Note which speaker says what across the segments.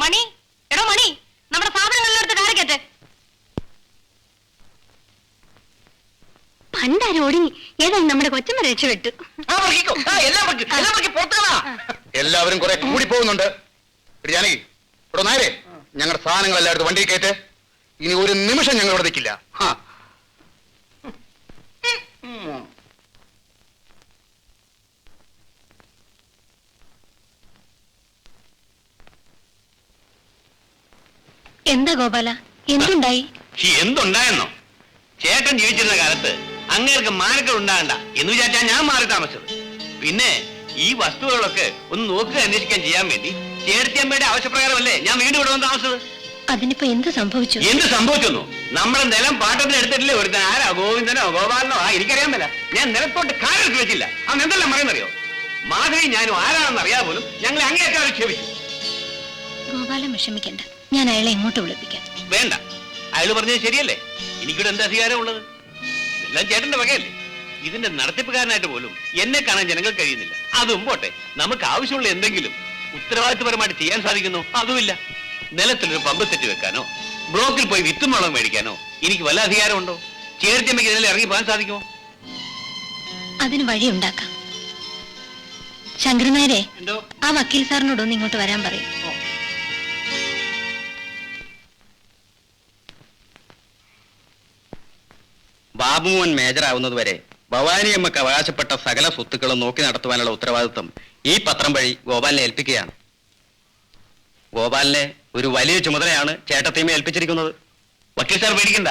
Speaker 1: മണി, എടോ മണി, നമ്മുടെ സാധനങ്ങളിലെടുത്ത് കാരക്കട്ടെ. പണ്ടാരും ഒടുങ്ങി, ഏതായാലും നമ്മുടെ കൊച്ചമ്മ രക്ഷപ്പെട്ടു.
Speaker 2: എല്ലാവരും കുറെ കൂടി പോകുന്നുണ്ട്. ജാനകി, ഇവിടെ നേരെ ഞങ്ങളുടെ സാധനങ്ങൾ എല്ലായിടത്തും വണ്ടി കയറ്റ്. ഇനി ഒരു നിമിഷം ഞങ്ങൾ ഇവിടെ നിൽക്കില്ല.
Speaker 1: എന്താ ഗോപാല, എന്തുണ്ടായി?
Speaker 3: എന്തുണ്ടായെന്നോ? ചേട്ടൻ ജീവിച്ചിരുന്ന കാലത്ത് അങ്ങേർക്ക് മാനക്കൾ ഉണ്ടാകണ്ട എന്ന് വിചാരിച്ചാ ഞാൻ മാറി താമസിച്ചത്. പിന്നെ ഈ വസ്തുക്കളൊക്കെ ഒന്ന് നോക്കുക അന്വേഷിക്കാൻ ചെയ്യാൻ വേണ്ടി ചേർത്തിയമ്മയുടെ ആവശ്യപ്രകാരമല്ലേ ഞാൻ വീണ്ടും ഇവിടെ വന്ന് താമസിച്ചത്.
Speaker 1: അതിനിപ്പോ എന്ത് സംഭവിച്ചു?
Speaker 3: എന്ത് സംഭവിച്ചെന്നോ? നമ്മുടെ നിലം പാട്ടത്തിന് എടുത്തിട്ടില്ലേ ഒരുത്തൻ? ആരാ? ഗോവിന്ദനോ ഗോപാലനോ? എനിക്കറിയാൻ പറ്റില്ല. ഞാൻ നിലത്തോട്ട് കാലെടുത്ത് വെച്ചില്ല. അവൻ എന്തെല്ലാം പറയുന്നറിയോ? മാധവി ഞാനും ആരാണെന്ന് അറിയാതെ പോലും ഞങ്ങൾ അങ്ങേയൊക്കെ ആക്ഷേപിച്ചു.
Speaker 1: ഗോപാലൻ വിഷമിക്കണ്ട, ഞാൻ അയാളെ ഇങ്ങോട്ട് വിളിപ്പിക്കാം.
Speaker 3: വേണ്ട, അയാൾ പറഞ്ഞത് ശരിയല്ലേ. എനിക്കിവിടെ എന്താ അധികാരം ഉള്ളത്? ഇതെല്ലാം ചേട്ടന്റെ വകയല്ലേ. ഇതിന്റെ നടത്തിപ്പുകാരനായിട്ട് പോലും എന്നെ കാണാൻ ജനങ്ങൾ കഴിയുന്നില്ല. അതും പോട്ടെ, നമുക്ക് ആവശ്യമുള്ള എന്തെങ്കിലും ഉത്തരവാദിത്വപരമായിട്ട് ചെയ്യാൻ സാധിക്കുന്നു? അതുമില്ല. നിലത്തിലൊരു പമ്പ് സെറ്റ് വെക്കാനോ ബ്ലോക്കിൽ പോയി വിത്തും വളം മേടിക്കാനോ എനിക്ക് വല്ല അധികാരമുണ്ടോ? ചേർത്തിയമ്മയ്ക്ക് ഇതിൽ ഇറങ്ങി പോകാൻ സാധിക്കുമോ?
Speaker 1: അതിന് വഴിയുണ്ടാക്കാം. ശങ്കരനായരെ, ആ വക്കീൽ സാറിനോടൊന്ന് ഇങ്ങോട്ട് വരാൻ പറയും.
Speaker 4: ബാബുമോൻ മേജറാവുന്നത് വരെ ഭവാനിയമ്മക്ക് അവകാശപ്പെട്ട സകല സ്വത്തുക്കളും നോക്കി നടത്തുവാനുള്ള ഉത്തരവാദിത്വം ഈ പത്രം വഴി ഗോപാലിനെ ഏൽപ്പിക്കുകയാണ്. ഗോപാലിനെ ഒരു വലിയ ചുമതലയാണ് ചേട്ടത്തിയമ്മ ഏൽപ്പിച്ചിരിക്കുന്നത്.
Speaker 3: വക്കീൽ സാർ പേടിക്കണ്ട.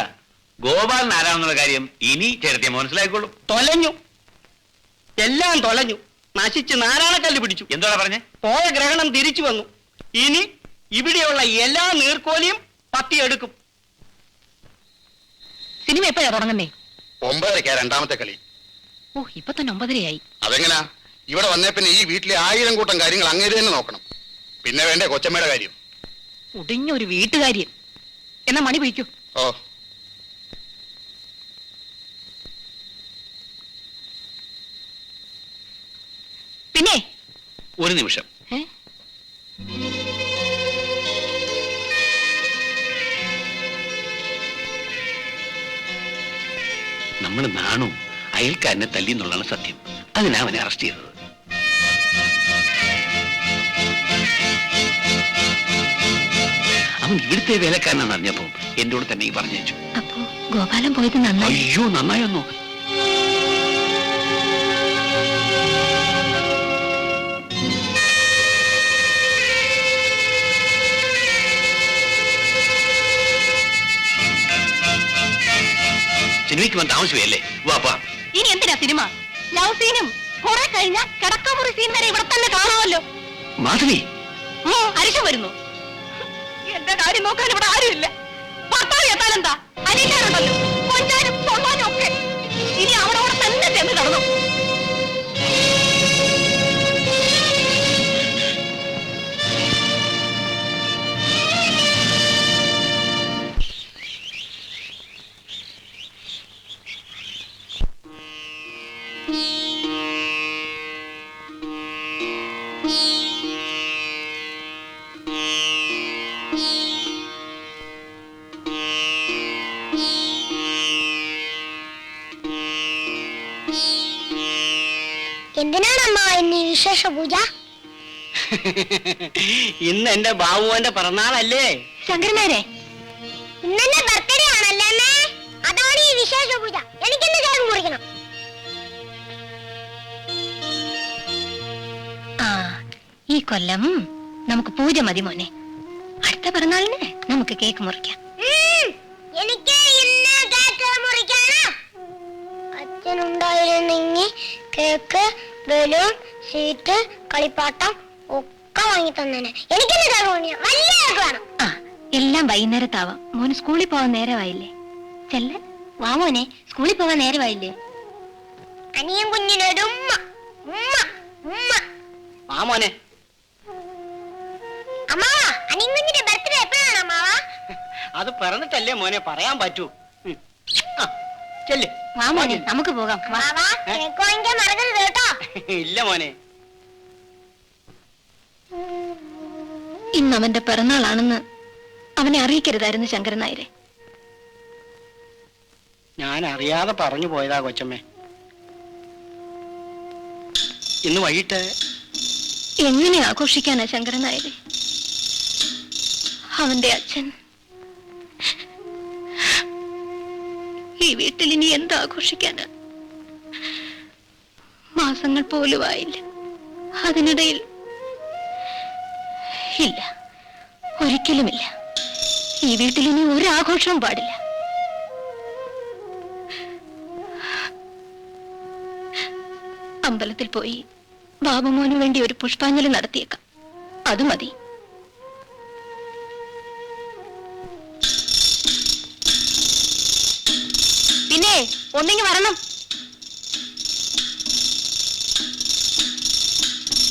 Speaker 3: ഗോപാലൻ ആരാണെന്നുള്ള കാര്യം ഇനി ചേട്ടത്തിയമ്മ മനസ്സിലായിക്കോളും.
Speaker 4: തൊലഞ്ഞു, എല്ലാം തൊലഞ്ഞു, നശിച്ച് നാരായണക്കല്ല് പിടിച്ചു.
Speaker 3: എന്താണ് പറഞ്ഞേ?
Speaker 4: പോയ ഗ്രഹണം തിരിച്ചു വന്നു. ഇനി ഇവിടെയുള്ള എല്ലാ നീർക്കോലിയും പത്തിയെടുക്കും.
Speaker 1: സിനിമ എപ്പോഴാ തുടങ്ങുന്നേ?
Speaker 2: 9:30 രണ്ടാമത്തെ കളി.
Speaker 1: ഓ, ഇപ്പൊ തന്നെ 9:30
Speaker 2: അതെങ്ങനാ? ഇവിടെ വന്നേ പിന്നെ ഈ വീട്ടിലെ 1000 കൂട്ടം കാര്യങ്ങൾ അങ്ങേര് തന്നെ നോക്കണം. പിന്നെ വേണ്ടേ കൊച്ചമ്മയുടെ കാര്യം?
Speaker 1: ഒടിഞ്ഞൊരു വീട്ടുകാര്യം. എന്നാ മണി പിടിക്കൂ.
Speaker 2: ഓ,
Speaker 1: പിന്നെ
Speaker 3: ഒരു നിമിഷം. നമ്മൾ നാണു അയൽക്കാരനെ തല്ലി എന്നുള്ളതാണ് സത്യം. അതിനാ അവനെ അറസ്റ്റ് ചെയ്തത്. അവൻ ഇവിടുത്തെ വേലക്കാരനാണെന്ന് അറിഞ്ഞപ്പോ എന്റെ കൂടെ തന്നെ പറഞ്ഞു വെച്ചു.
Speaker 1: അപ്പോ ഗോപാലൻ പോയത് നന്നായി.
Speaker 3: അയ്യോ, നന്നായൊന്നോ? സിനിമയ്ക്ക് വന്ന് താമസിച്ചല്ലേ? വാപ്പാ,
Speaker 1: ഇനി എന്തിനാ സിനിമ? ലവ് സീനും കുറെ കഴിഞ്ഞ കിടക്കമുറി സീൻ വരെ ഇവിടെ തന്നെ കാണാമല്ലോ.
Speaker 3: മാധവി,
Speaker 1: അരിശം വരുന്നു. എന്റെ കാര്യം നോക്കാൻ ഇവിടെ ആരുമില്ല. ഭർത്താവ് എത്താലെന്താ? അനിയന്മാരുണ്ടല്ലോ, കൊഞ്ചാനും തൊള്ളാനും ഒക്കെ. ഇനി അവരോടെ തന്നെ ചെന്ന് കടന്നു.
Speaker 5: എന്തിനാണമ്മ ഇന്ന് വിശേഷ പൂജ?
Speaker 4: ഇന്ന് എന്റെ ബാബുവിന്റെ പിറന്നാളല്ലേ
Speaker 1: ശങ്കരനായരെ?
Speaker 5: ഇന്നെന്റെ ബർത്ത്ഡേ ആണല്ലേ അമ്മേ? അതാണ് ഈ വിശേഷ പൂജ. എനിക്കിന്ന് കേക്ക് മുറിക്കണം.
Speaker 1: ആ, ഈ കൊല്ലം നമുക്ക് പൂജ മതി മോനെ. അടുത്ത പിറന്നാളിന് നമുക്ക് കേക്ക് മുറിക്കാം.
Speaker 5: എനിക്ക് ഇന്ന് കേക്ക് മുറിക്കണം. അച്ഛനുണ്ടായിരുന്നെങ്കിൽ കേക്ക്, ബലൂൺ, സീറ്റ്, കളിപ്പാട്ടം ഒക്കെ വാങ്ങി തന്നെ. എനിക്കിന്ന് കേക്ക് മുറിക്കണം. വലിയ കേക്ക് വേണം.
Speaker 1: ആ, എല്ലാം വൈകുന്നേരത്താവാം. മോന് സ്കൂളിൽ പോവാൻ നേരമായില്ലേ? ചെല്ല, വാ മോനെ, സ്കൂളിൽ പോവാൻ നേരമായില്ലേ?
Speaker 5: അനിയൻ കുഞ്ഞിനൊരു ഉമ്മ ഉമ്മ ഉമ്മ.
Speaker 4: ആ മോനെ,
Speaker 5: അമ്മാവാ, അനിയൻ കുഞ്ഞിന്റെ ബർത്ത്ഡേ എപ്പോഴാണ് അമ്മാവാ?
Speaker 4: അത് പറഞ്ഞിട്ടല്ലേ മോനെ പറയാൻ പറ്റൂ. ചെല്ല്.
Speaker 1: വാ മോനെ, നമുക്ക് പോകാം. വാ.
Speaker 5: അമ്മാവാ, കേക്ക് വാങ്ങിക്കാൻ മറക്കരുത് കേട്ടോ.
Speaker 4: ഇല്ല മോനെ.
Speaker 1: ഇന്ന് അവന്റെ പിറന്നാളാണെന്ന് അവനെ അറിയിക്കരുതായിരുന്നു ശങ്കരൻ നായരെ.
Speaker 6: ഞാൻ അറിയാതെ പറഞ്ഞു പോയതാ കൊച്ചമ്മേ. ഇന്ന് വൈകിട്ട്
Speaker 1: എങ്ങനെ ആഘോഷിക്കാനാ ശങ്കരൻ നായരെ? അവന്റെ അച്ഛൻ ഈ വീട്ടിൽ ഇനി എന്താഘോഷിക്കാനാ? മാസങ്ങൾ പോലും ആയില്ല. അതിനിടയിൽ ഇല്ല, ഒരിക്കലുമില്ല. ഈ വീട്ടിൽ ഇനി ഒരു ആഘോഷവും പാടില്ല. അമ്പലത്തിൽ പോയി ബാബുമോന് വേണ്ടി ഒരു പുഷ്പാഞ്ജലി നടത്തിയേക്കാം, അത് മതി. പിന്നെ ഒന്നിങ്ങി വരണം.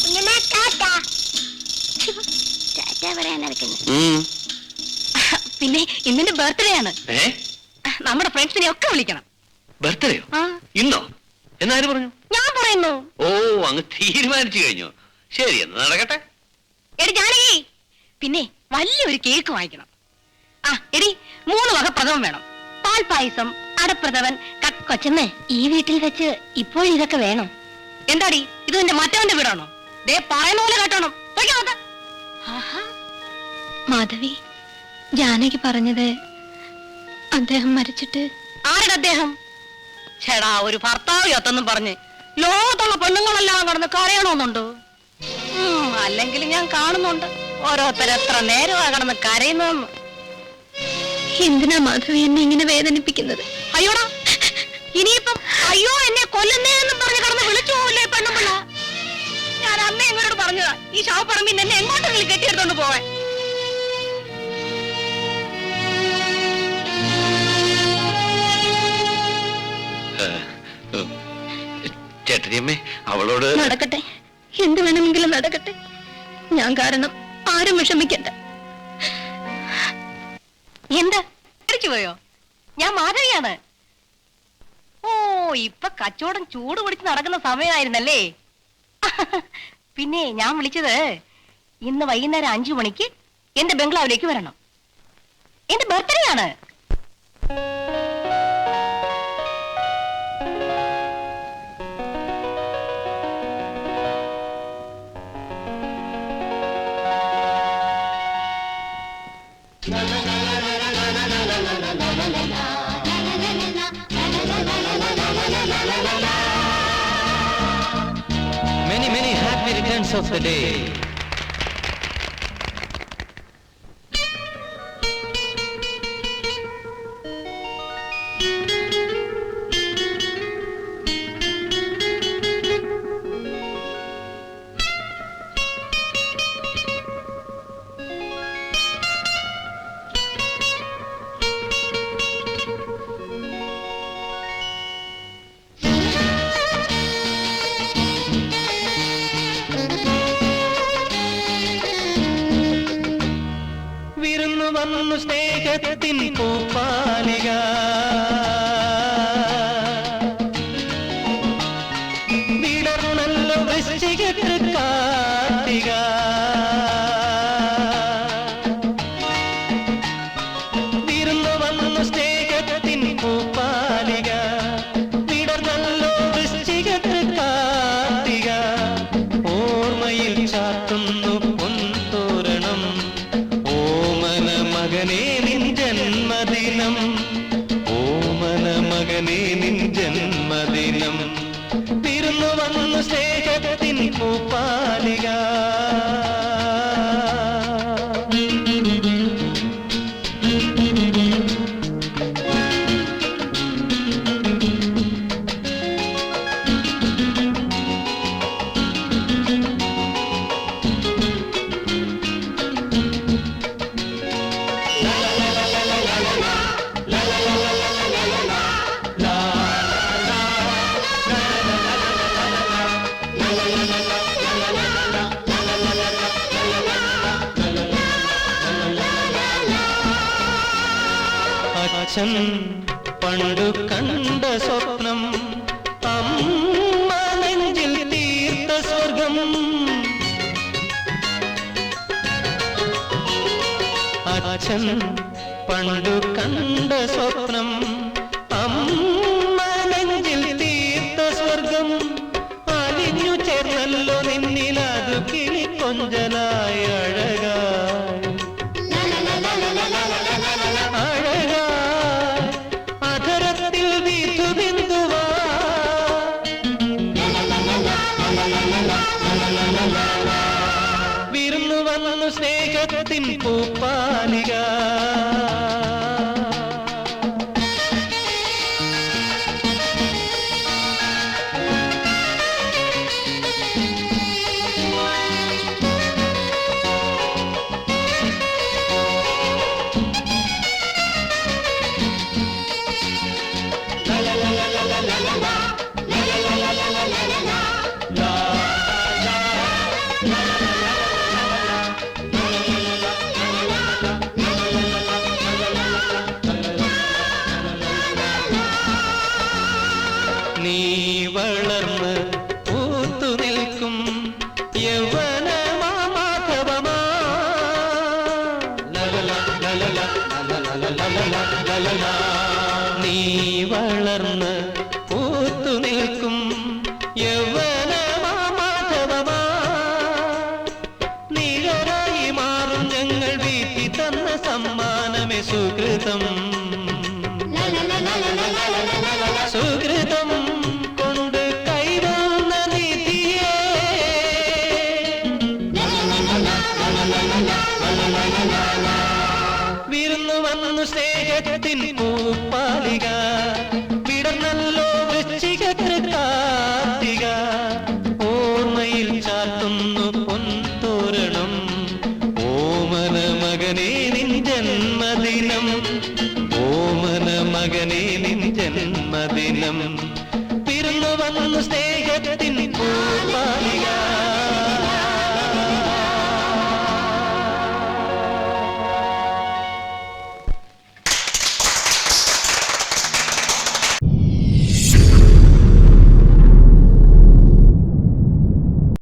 Speaker 5: കുഞ്ഞമ്മ ടാറ്റ. ടാറ്റ പറയാൻ നടക്കുന്നു.
Speaker 1: പിന്നെ ഇന്നിന്റെ ബർത്ത്ഡേ ആണ്. നമ്മുടെ ഫ്രണ്ട്സിനെ ഒക്കെ വിളിക്കണം.
Speaker 3: ബർത്ത്ഡേയോ?
Speaker 1: ആ,
Speaker 3: ഇന്നോ? എന്നാരും പറഞ്ഞു?
Speaker 1: ഞാൻ പറയുന്നു.
Speaker 3: ഓ, അങ്ങ് തീരുമാനിച്ചു കഴിഞ്ഞു. ശരി, എന്ന് നടക്കട്ടെ.
Speaker 1: എടി ജാനകി, പിന്നെ വലിയൊരു കേക്ക് വാങ്ങിക്കണം. ആ എടി, 3 വക പ്രഥമം വേണം. പാൽ പായസം, അടപ്രഥമൻ,
Speaker 5: കൊച്ചമ്മേ, ഈ വീട്ടിൽ വെച്ച് ഇപ്പോൾ ഇതൊക്കെ വേണം.
Speaker 1: എന്താടി ഇത് നിന്റെ മറ്റവന്റെ വീടാണോ? ദേ പറയുന്ന പോലെ കേട്ടോണം. മാധവി, ജാനകി പറഞ്ഞത് അദ്ദേഹം മരിച്ചിട്ട്. ആരുടെ അദ്ദേഹം? ചേടാ, ഒരു ഭർത്താവ് യത്തെന്നും പറഞ്ഞ് ലോകത്തുള്ള പെണ്ണുങ്ങളെല്ലാം കടന്ന് കരയണമെന്നുണ്ടോ? അല്ലെങ്കിൽ ഞാൻ കാണുന്നുണ്ട് ഓരോരുത്തരെത്ര നേരമാ കടന്ന് കരയുന്നതെന്ന്. എന്തിനാ മാധവി എന്നെ ഇങ്ങനെ വേദനിപ്പിക്കുന്നത്? അയ്യോടാ, ഇനിയിപ്പം അയ്യോ എന്നെ കൊല്ലുന്നേ എന്നും പറഞ്ഞ് കടന്ന് വിളിച്ചു പോവില്ലേ പെണ്ണുമ്പിള്ള? ഞാൻ അമ്മ എങ്ങോട്ട് പറഞ്ഞതാ ഈ ശവപ്പറമ്പിൽ എന്നെ എങ്ങോട്ടെങ്കിലും കെട്ടിയെടുത്തോണ്ട് പോവാൻ.
Speaker 3: ചേട്ടരിയമ്മേ, അവളോട്
Speaker 1: നടക്കട്ടെ, എന്ത് വേണമെങ്കിലും നടക്കട്ടെ. ഞാൻ കാരണം ആരും വിഷമിക്കണ്ട. എന്താ തിരിച്ചു പോയോ? ഞാൻ മാധവിയാണ്. ഓ, ഇപ്പൊ കച്ചവടം ചൂട് പിടിച്ച് നടക്കുന്ന സമയമായിരുന്നല്ലേ? പിന്നെ ഞാൻ വിളിച്ചത് ഇന്ന് വൈകുന്നേരം 5 മണിക്ക് എന്റെ ബംഗ്ലാവിലേക്ക് വരണം. എന്റെ ബർത്ത്ഡേ ആണ്.
Speaker 7: Many happy returns of the day. വന്നു സ്നേഹത്തിൻ പൂപ്പാലിക വിടർന്നല്ലോ വൃശ്ചികത്തിൽ കാർത്തിക വിരുന്നു വന്നു സ്നേഹത്തിൻ പൂപ്പാലിക വിടർന്നല്ലോ വൃശ്ചികത്തിൽ കാർത്തിക ഓർമ്മയിൽ ചാത്തുന്നു പൊൻതോരണം ഓമന മകനേ നിൻ ജന്മദിനം ഓമന മകനേ നിൻ ജന്മദിനം വിരുന്നു വന്നു സ്നേഹത്തിൻ പൂപ്പാലിക അച്ഛൻ പണ്ടു കണ്ട സ്വപ്നം അമ്മ നെഞ്ചിൽ തീർത്ത സ്വർഗം അച്ഛൻ പണ്ടു കണ്ട സ്വപ്നം അമ്മ നെഞ്ചിൽ തീർത്ത സ്വർഗം അലിഞ്ഞു ചേർന്നല്ലോ നിന്നിൽ അത് കിളിക്കൊഞ്ചലായി അഴകായി അഴകായി അധരത്തിൽ വീഥുബിന്ദുവാ വിരുന്നു വന്നു സ്നേഹത്തിൻ പൂപ്പാലിക നീ വളർന്ന് പൂത്തു നിൽക്കും യൗവനമാധവമാ നീ വളർന്ന് പൂത്തു നിൽക്കും യൗവനമാധവമാ നീരായി മാറും ഞങ്ങൾ വീട്ടി തന്ന സമ്മാനമേ സുകൃതം സുകൃതം കൊണ്ട് കൈവന്ന നിധിയേ വിരുന്നു വന്നു സ്നേഹത്തിൻ പൂപ്പാലിക വിടർന്നല്ലോ വൃശ്ചികത്തിൽ കാർത്തിക ഓർമ്മയിൽ ചാത്തുന്നു പൊൻതോരണം ഓമന മകനേ നിൻ ജന്മദിനം ഓമന മകനേ നിൻ ജന്മദിനം വിരുന്നു വന്നു സ്നേഹത്തിൻ പൂപ്പാലിക